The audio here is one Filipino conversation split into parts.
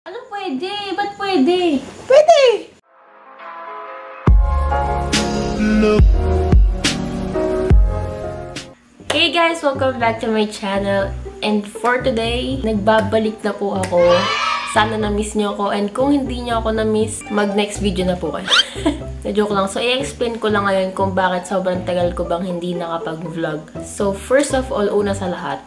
Ano pwede? Ba't pwede? Pwede! Hey guys! Welcome back to my channel. And for today, nagbabalik na po ako. Sana na-miss niyo ako. And kung hindi niyo ako na-miss, mag-next video na po kayo. Na-joke lang. So, i-explain ko lang ngayon kung bakit sobrang tagal ko bang hindi nakapag-vlog. So, first of all, una sa lahat.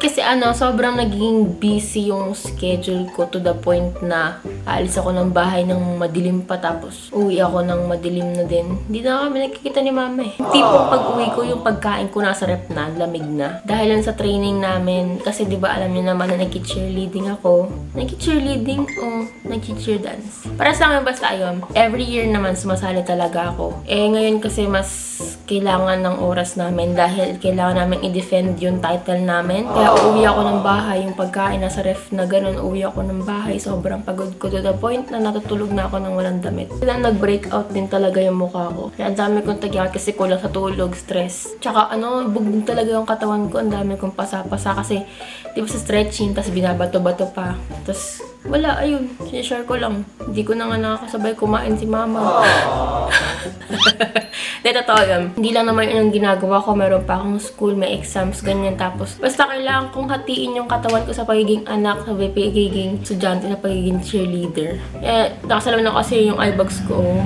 Kasi sobrang naging busy yung schedule ko to the point na aalis ako ng bahay ng madilim pa tapos uwi ako ng madilim na din. Hindi na kami nakikita ni mama eh. Tipong pag-uwi ko, yung pagkain ko nasa rep na, lamig na. Dahil lang sa training namin, kasi di ba alam niyo naman na nag-cheerleading ako. Nag-cheerleading o nag-cheer dance. Para sa akin basta ayun, every year naman sumasali talaga ako. Eh ngayon kasi mas kailangan ng oras namin dahil kailangan namin i-defend yung title namin. Kaya uuwi ako ng bahay, yung pagkain nasa ref na ganun, uuwi ako ng bahay. Sobrang pagod ko to the point na natutulog na ako ng walang damit. Kaya nag-breakout din talaga yung mukha ko. Kaya ang dami kong tagyakit kasi kulang sa tulog, stress. Tsaka bugnog talaga yung katawan ko. Ang dami kong pasa-pasa kasi di ba sa stretching, tas binabato-bato pa. Tas wala, ayun. Sinishare ko lang. Hindi ko na nga nakakasabay kumain si mama. Dito totoo yun. Hindi lang naman yun yung ginagawa ko. Meron pa akong school, may exams, ganyan. Tapos, basta kailangan kong hatiin yung katawan ko sa pagiging anak, sa pagiging estudyante, sa pagiging cheerleader. Eh, nakasalaman na kasi yung eyebags ko.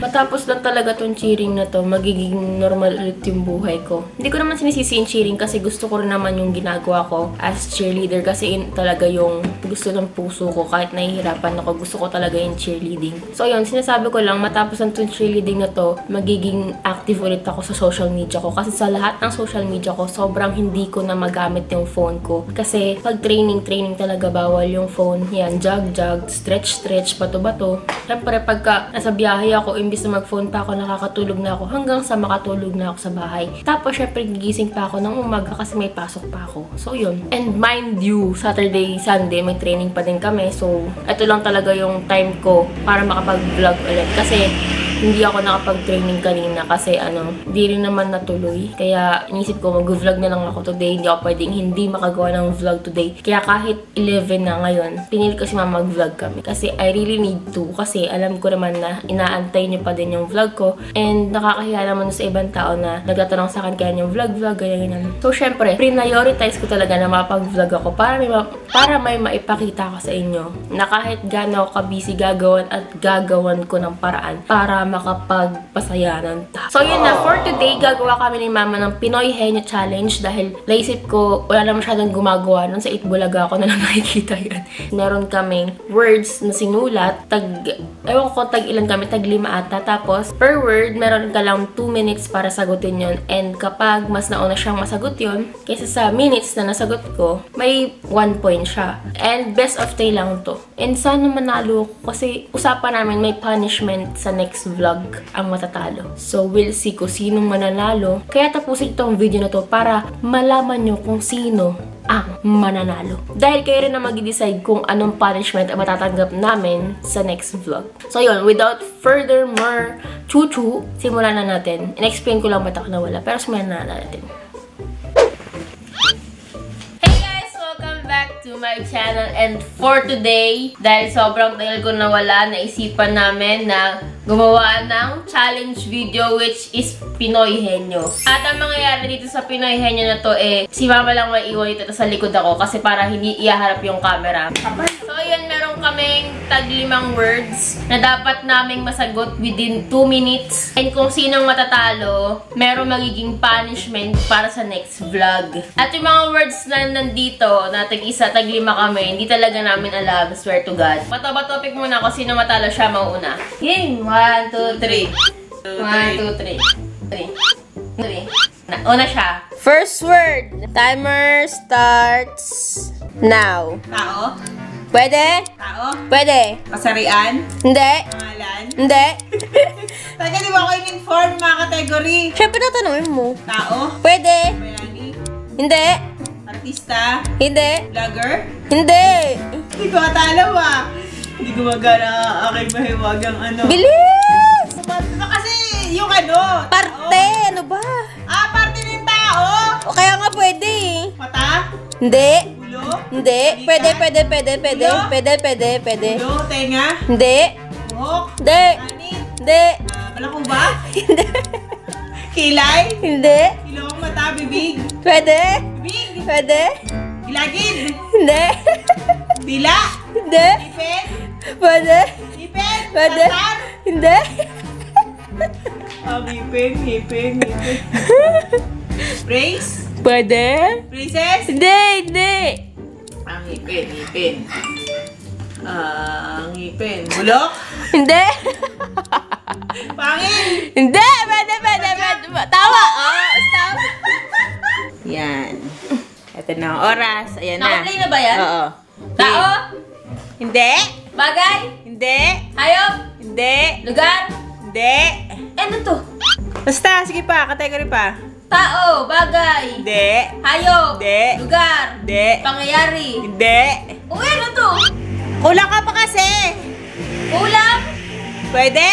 Matapos lang talaga tong cheering na to, magiging normal ulit yung buhay ko. Hindi ko naman sinisisi yung cheering kasi gusto ko rin naman yung ginagawa ko as cheerleader kasi yun talaga yung gusto ng puso ko. Kahit nahihirapan ako, gusto ko talaga yung cheerleading. So yun, sinasabi ko lang, matapos ng tong cheerleading na to, magiging active ulit ako sa social media ko. Kasi sa lahat ng social media ko, sobrang hindi ko na magamit yung phone ko. Kasi pag training talaga bawal yung phone. Yan, jog, stretch, bato-bato. Siyempre, pagka nasa biyahe ako, imbis na mag-phone pa ako, nakakatulog na ako hanggang sa makatulog na ako sa bahay. Tapos, syempre, gigising pa ako ng umaga kasi may pasok pa ako. So, yun. And mind you, Saturday, Sunday, may training pa din kami. So, ito lang talaga yung time ko para makapag-vlog ulit. Kasi, hindi ako nakapag-training kanina kasi di rin naman natuloy. Kaya inisip ko mag-vlog na lang ako today. Hindi ako pwedeng hindi makagawa ng vlog today. Kaya kahit 11 na ngayon, pinili ko si mama mag-vlog kami. Kasi I really need to. Kasi alam ko naman na inaantay niyo pa din yung vlog ko. And nakakahiya naman sa ibang tao na nagtatanong sa akin kaya yung vlog, ganyan. So syempre, prioritize ko talaga na mapag-vlog ako para may maipakita ko sa inyo na kahit gaano ako ka-busy gagawan ko ng paraan para makapagpasaya ng tao. So yun na, for today, gagawa kami ni mama ng Pinoy Henyo Challenge dahil naisip ko, wala na masyadong gumagawa nun. Sa Itbulaga ako na lang nakikita yun. Meron kaming words na sinulat, ewan ko tag ilan kami, tag 5 ata. Tapos, per word, meron ka lang 2 minutes para sagutin yun. And kapag mas nauna siyang masagot yun, kaysa sa minutes na nasagot ko, may 1 point siya. And best of 3 lang to. And sana manalo ko kasi usapan namin may punishment sa next vlog ang matatalo. So, we'll see kung sinong mananalo. Kaya tapusin itong video na to para malaman nyo kung sino ang mananalo. Dahil kayo rin na mag-decide kung anong punishment ang matatanggap namin sa next vlog. So, yun. Without further more chuchu, simulan na natin. In-explain ko lang ba't ako nawala. Pero simulan na natin. Back to my channel, and for today, dahil sobrang tagal ko nawala, naisipan namin na gumawa ng challenge video which is Pinoy Henyo. At ang mangyayari dito sa Pinoy Henyo na to si mama lang maiwan dito sa likod ako kasi para hindi iharap yung camera. So yun, meron kaming tag 5 words na dapat naming masagot within 2 minutes. And kung sinong matatalo, meron magiging punishment para sa next vlog. At yung mga words na nandito, na tag-isa, tag 5 kami, hindi talaga namin alam, swear to God. Topic muna ako, sino matalo siya mauna. Game! 1, 2, 3. 1, 2, 3. 3. Una siya. First word. Timer starts now. Tao? Pwede? Tao? Pwede. Kasarian? Hindi. Pangalan? Hindi. Teka, di ba ako in-inform mga category? Siyempre natanungin mo. Tao? Pwede. Bayani? Hindi. Artista? Hindi. Vlogger? Hindi. Hindi ko alam Hindi gumagana ang aking mahiwagang Bilis! Kasi yung Parte. Ano ba? parte ng tao? O kaya nga pwede. Mata? Hindi. Ulo? Hindi. Pwede. Ulo, tenga. Hindi. Buhok. Hindi. Anit. Hindi. Balakuba. Hindi. Kilay. Hindi. Ilong, mata, bibig. Pwede. Bibig. Pwede. Ilagid. Hindi. Dila. Hindi. Ipin. Pwede. Ipin. Pwede. Tatar. Hindi. Ngipin. Brace. Pwede. Braces. Hindi. Ngipin. Ngipin. Bulok. Hindi. Pangil. Hindi. Pwede. Tawa. Stop. Yan. Ito na ang oras. Ayan na. Naka-play na ba yan? Oo. Tao. Hindi. Bagay. Hindi. Hayop. Hindi. Lugar. Hindi. Ano to? Basta, sige pa. Category pa. Tao. Bagay. Hindi. Hayop. Hindi. Lugar. Hindi. Pangyayari. Hindi. O ano to? Kulang ka pa kasi. Ulam. Pwede?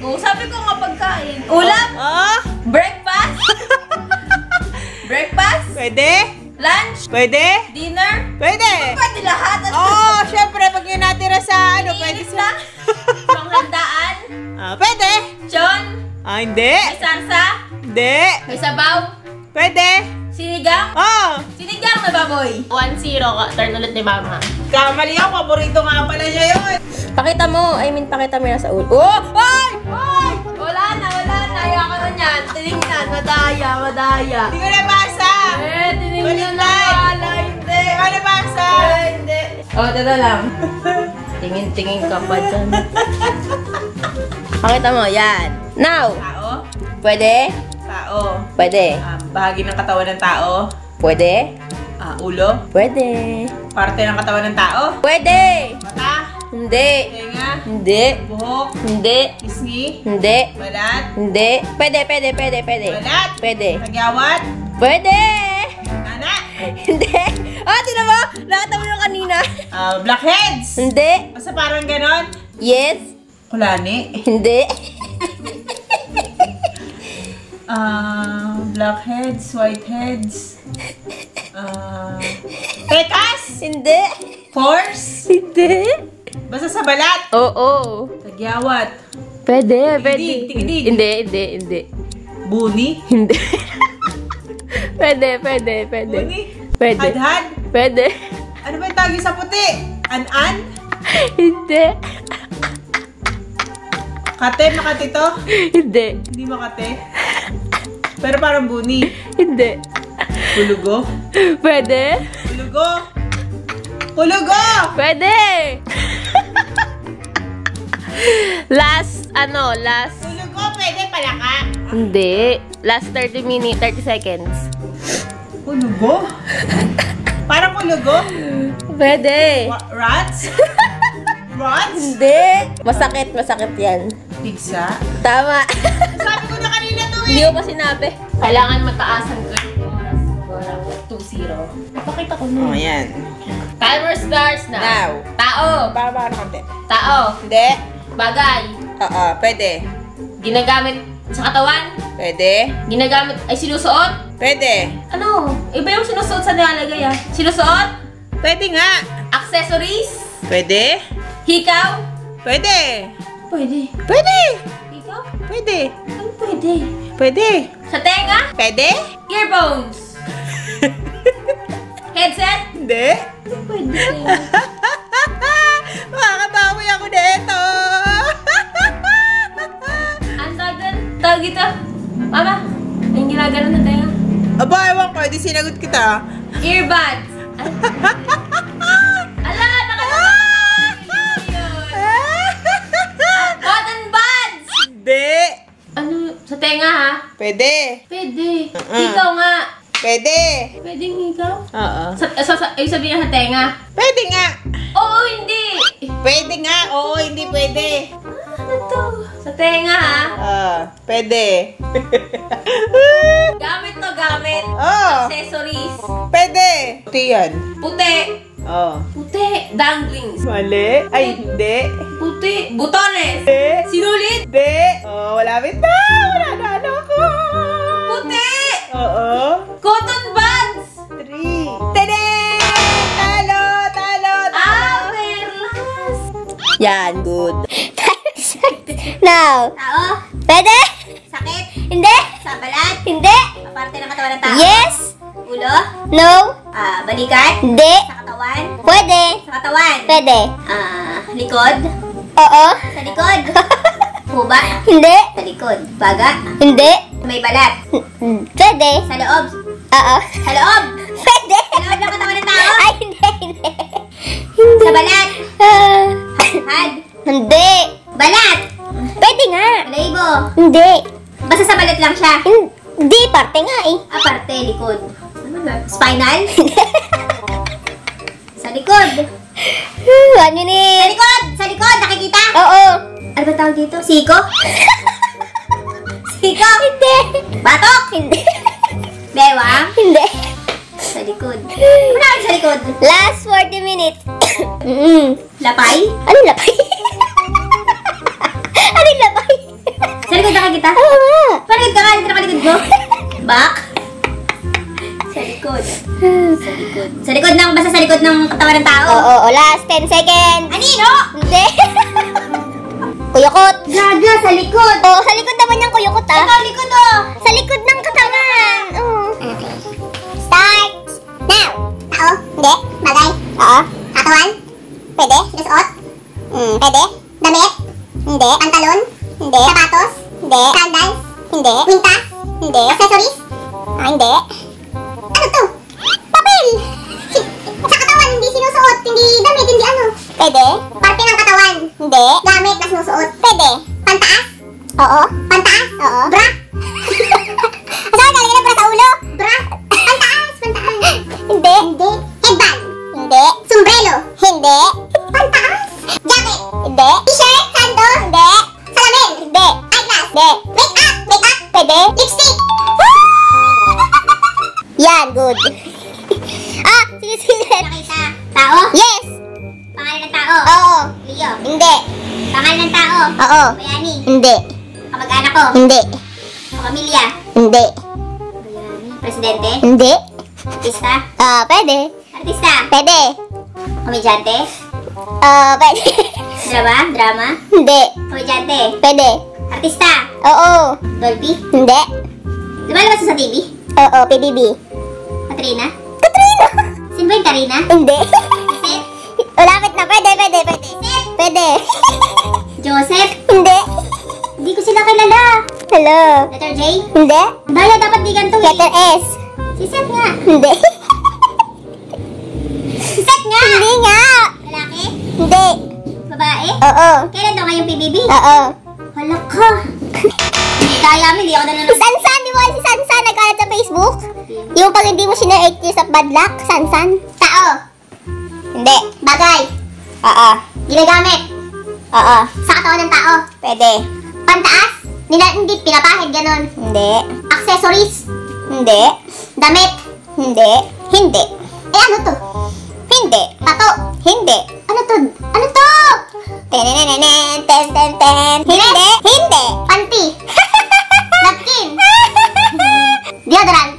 O, sabi ko nga pagkain. Ulam. Oo. Breakfast. Breakfast. Pwede? Lunch. Pwede? Dinner. Pwede. Pwede lahat. Oo, syempre, pag yung natira sa pwede Iniinit sa... na. Panghandaan. Pwede. Chon. Hindi. May sarsa. Hindi. May sabaw. Pwede. Sinigang. Sinigang na baboy. 1-0 ka. Turn ulit ni Mama. Kamali ako, paborito nga pala siya yun. Pakita mo. Pakita mo na sa ulo. Oh! Ay! Wala na. Ayoko na yan. Tinignan. Madaya. Hindi ko nabasa. Tinignan na. Wala. Hindi. Hindi ko nabasa. Hindi. Tata lang. Tingin ka pa dyan. Pakita mo. Yan. Now. Tao. Pwede? Tao. Pwede. Bahagi ng katawan ng tao. Pwede? Ulo. Pwede. Parte ng katawan ng tao. Pwede. Mata. Hindi. Tenga. Hindi. Buhok. Hindi. Pisngi. Hindi. Balat. Hindi. Pwede. Balat. Pwede. Tagyawat. Pwede. Nana. Hindi. Tinan mo? Nakita mo yung kanina. Blackheads. Hindi. Basta parang ganon. Yes. Kulani. Hindi. Blackheads, whiteheads. Pekas. Hindi. Force. Hindi. Basta sa balat. Oo. Tagyawat. Pwede. Tigidig. Hindi. Buni. Hindi. Pwede. Buni. Pwede. Hadhad. Pwede. Ano ba yung tagi sa puti? An-an? Hindi. Kate, makati to? Hindi. Hindi makate. Pero parang buni. Hindi. Hulugo? Pwede. Hulugo? Hulugo! Pwede. Last. Hulugo, pwede palaka. Hindi. Last 30 seconds. Hulugo? Parang hulugo? Pwede. Rats? Rats? Hindi. Masakit yan. Pigsa? Tama. Sabi ko na kanina to Hindi ko pa sinabi. Kailangan mataasan ko yung oras. 2-0. Pakita ko na. Yan. Timer starts na. Now. Tao. Para konti. Tao. Hindi. Bagay. Pwede. Ginagamit sa katawan. Pwede. Ginagamit, sinusuot. Pwede. Ano? Iba yung sinusuot sa nilalagay Sinusuot. Pwede nga. Accessories. Pwede. Hikaw. Pwede. Pwede. Pwede. Hikaw? Pwede. Ano pwede? Pwede. Sa tenga. Pwede. Earphones. Headset. Hindi. Ano pwede? Makakabawi ako dito. Ang tawag ito. Mama, yung ginagano na tenga. Aba, ewan ko. Di sinagot kita. Earbuds. Ala, cotton buds. Hindi. Ano, sa tenga ha? Pwede. Pwede. Ikaw nga. Pwede. Pwede ikaw? Oo. Ibig sabihin sa tenga. Pwede nga. Oo, hindi. Pwede nga. Oo, hindi pwede. Ano to? Sa tenga ha? Pwede. Gamit to, gamit. Accessories. Pwede. Puti yan. Puti. Puti. Danglings. Mali. Ay, hindi. Puti. Butones. Hindi. Sinulit. Hindi. Malapit na. Wala na ako. Puti. Oo. Cotton buds. 3. Tada! Talo! Yan, good. Now. Tao. Pwede? Sakit. Hindi. Sa balat. Hindi. Parte ng katawan ng tao. Yes. Ulo. No. Balikat. Hindi. Sa katawan. Pwede. Sa katawan. Pwede. Likod. Oo. Sa likod. Puba. Hindi. Sa likod. Baga. Hindi. May balat. Pwede. Sa loob. Oo. Sa loob. Pwede. Sa loob ng katawan ng tao. Ay, hindi. Sa balat. Had. Hindi. Balat. Pwede nga. Balahibo. Hindi. Basta sa balat lang siya. Hindi, parte nga eh. Parte, likod. Spinal. Sa likod. 1 Sa minute. likod. Sa likod. Nakikita. Oo. Ano ba tawag dito? Siko? Siko? Hindi. Batok? Hindi. Bewang? Hindi. Sa likod. Ano na sa likod? Last 40 minutes. Lapay? Ano lapay? Ano lapay? Sa likod nakikita? Oo nga. Palikod ka nga. Dito nakalikod mo. Back? Sa likod. Sa likod. Sa likod ng, basta sa likod ng katawan ng tao. Oo, last 10 seconds. Anino? Hindi. Kuyukot. Gaga, sa likod. Oo, sa likod naman yung kuyukot ah. Ikaw, likod oh. Sa likod ng katawan. Oo. Start. Now. Tao. Hindi. Bagay. Oo. Katawan. Pwede. Sinusuot. Pwede. Damit. Hindi. Pantalon. Hindi. Sapatos. Hindi. Sandals. Hindi. Kwintas. Hindi. Accessories. Hindi. Ano to? Papel. Sa katawan, hindi sinusuot. Hindi damit, hindi ano. Pwede. Parte ng katawan. Hindi. Gamit na sinusuot. Pwede. Pantaas. Oo. Pantaas. Oo. Bra. Saan ka lagyan ng bra sa ulo? Bra. Pantaas. Pantaas. Hindi. Hindi. Headband. Hindi. Sombrero. Hindi. Pantaas. Jacket. Hindi. T-shirt. Sando. Hindi. Salamin. Hindi. Eyeglass. Hindi. Make-up. Make-up. Pwede. Lipstick. Yan, good. Sige. Nakita. Tao? Yes. Pangalan ng tao? Oo. Leo. Hindi. Pangalan ng tao? Oo. Bayani. Hindi. Kamag-anak ko? Hindi. Pamilya? Hindi. Bayani. Presidente? Hindi. Artista? Pwede. Artista? Pwede. Komedyante? Pwede. Drama? Hindi. Komedyante? Pwede. Artista? Oo. Dolby? Hindi. Lumalabas sa TV? Oo, PBB. Katrina? Katrina. Sino ba yung Karina? Hindi. Seth? Lapit na. Pwede. Seth? Pwede. Joseph? Hindi. Hindi ko sila kilala. Hello. Letter J? Hindi. Dahil dapat di ganito eh. Letter S. Si Seth nga. Hindi. Si Seth nga! Hindi nga. Lalaki? Hindi. Babae? Oo. Kailan daw ngayong PBB? Oo. Wala ka. Hindi kaya mo, hindi ako nanonood. Sansan, di mo si Sansan nagkalat sa Facebook? Yung pag hindi mo sinare 8 years of bad luck, Sansan? Tao? Hindi. Bagay? Oo. Ginagamit? Oo. Sa katawan ng tao? Pwede. Pantaas? Hindi, pinapahid, ganon. Hindi. Accessories? Hindi. Damit? Hindi. Hindi. Eh ano to? Hindi. Tato? Hindi. Ano to? Ano to? Tenenenenen, ten. Hindi. Hindi. Panty? Napkin? Deodorant?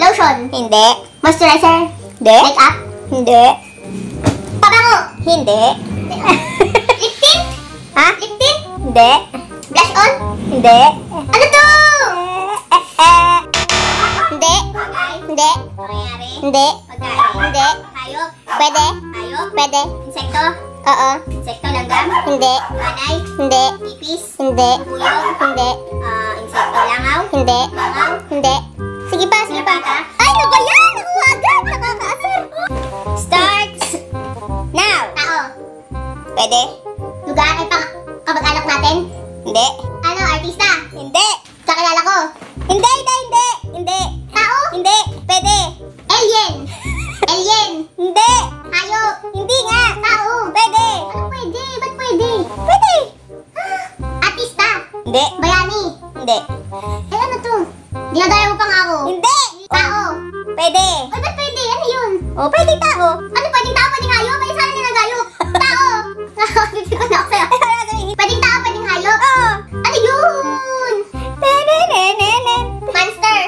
Lotion? Hindi. Moisturizer? Hindi. Makeup? Hindi. Pabango? Hindi. Lip tint? Ha? Lip tint? Hindi. Blush on? Hindi. Ano to? Hindi. Bagay? Hindi. Pangyayari? Hindi. Pagkain? Hindi. Hayop? Pwede. Hayop? Pwede. Insekto? Oo. Insekto langgam? Hindi. Kanay? Hindi. Ipis? Hindi. Buyog? Hindi. Insekto langaw? Hindi. Langaw? Hindi. Sige pa, sige pa. Ay, ano ba yan? Naku, agad. Nakakaasar. Starts now. Tao? Pwede. Lugar ay kamag-anak natin? Hindi. Ano? Artista? Hindi. Kakilala ko? Hindi. Hindi. Tao? Hindi. Pwede. Alien? Alien? Hindi. Hayop? Hindi nga. Tao? Pwede. Ano pwede? Ba't pwede? Pwede. Artista? Hindi. Bayani? Hindi. Eh ano to? Dinadaya mo pa nga ako. Hindi. Tao? Pwede. Ay, ba't pwede? Ano yun? O, pwede tao. Ano pwedeng tao? Pwedeng hayop? Ay, sana nila hayop. Tao? Bibigyan na ako sa'yo. Pwedeng tao? Pwedeng hayop? Oo. Ano yun? Monster?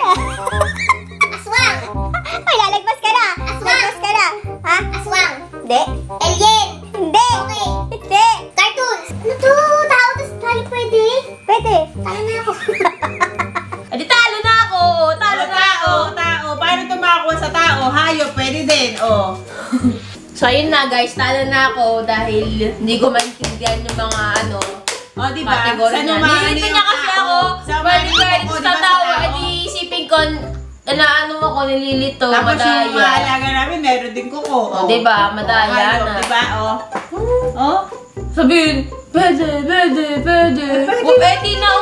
Aswang? Ay, lalagpas ka na. Aswang? Lagpas ka na. Ha? Aswang? Hindi. Alien? Hindi. Okay. yun na guys, talo na ako dahil hindi ko maintindihan yung mga ano, O, diba? category Sa niya. numano Nilito yung niya kasi tao. ako, Sa pwede numano kahit ko, sa diba, tao, tao? edi isipin ko, ano ako, nililito, Tapos yung madaya. mga alaga namin, meron din kuko. O, diba? Madaya Halo, na. Diba? Oh. Sabihin, pwede.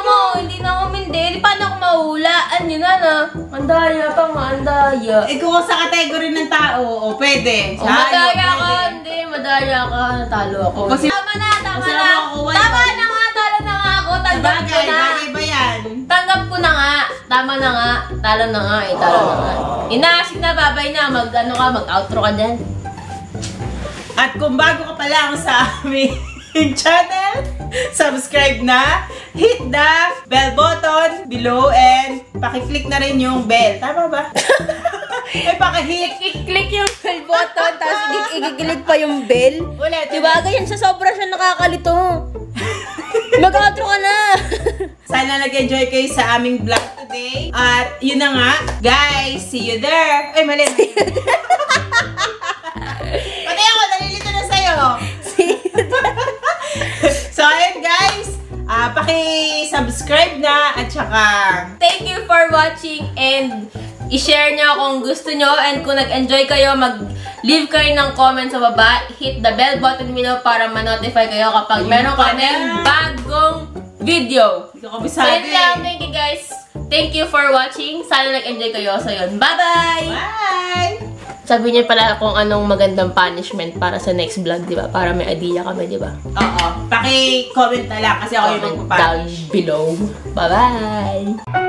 O, hindi na ako umindi. Paano ako mahulaan? Yun na. Andaya pa nga, andaya. Eh, kung sa kategory ng tao, pwede. O, Sa halo, madaya ka, pwede. hindi. Madaya ka, natalo ako. O, kasi- Tama na. kasi makukuha Tama yun. na nga, talo na nga ako. Tanggap ko Bagay, na. bagay ba yan? Tanggap ko na nga. Tama na nga. Talo na nga eh. Talo na nga. Inaasik na, babay na. Mag-outro ka dyan. At kung bago ka pa lang sa aming channel, subscribe na, hit the bell button below, and pakiclick na rin yung bell. Tama ba? Ay, pakihit. I-click yung bell button, tapos i-click pa yung bell. Ulit. Diba? Ganyan sa sobra siya nakakalito. Mag-outro ka na. Sana nag-enjoy kayo sa aming vlog today. At yun na nga, guys, see you there. Ay, mali. Pati ako, nalilito na sa'yo. So, ayun guys, paki-subscribe na at saka Thank you for watching, and i-share nyo kung gusto nyo, and kung nag-enjoy kayo, mag-leave kayo ng comment sa baba, hit the bell button below para ma-notify kayo kapag meron kaming bagong video. hindi ko So, kabisado yun lang. eh. Thank you guys. Thank you for watching. Sana nag-enjoy kayo. So, yun. Bye-bye! Bye! Sabi niyo pala kung anong magandang punishment para sa next vlog, di ba? Para may idea kami, di ba? Oo, paki-comment na lang kasi ako yung Comment down magpapanish. below. Bye-bye!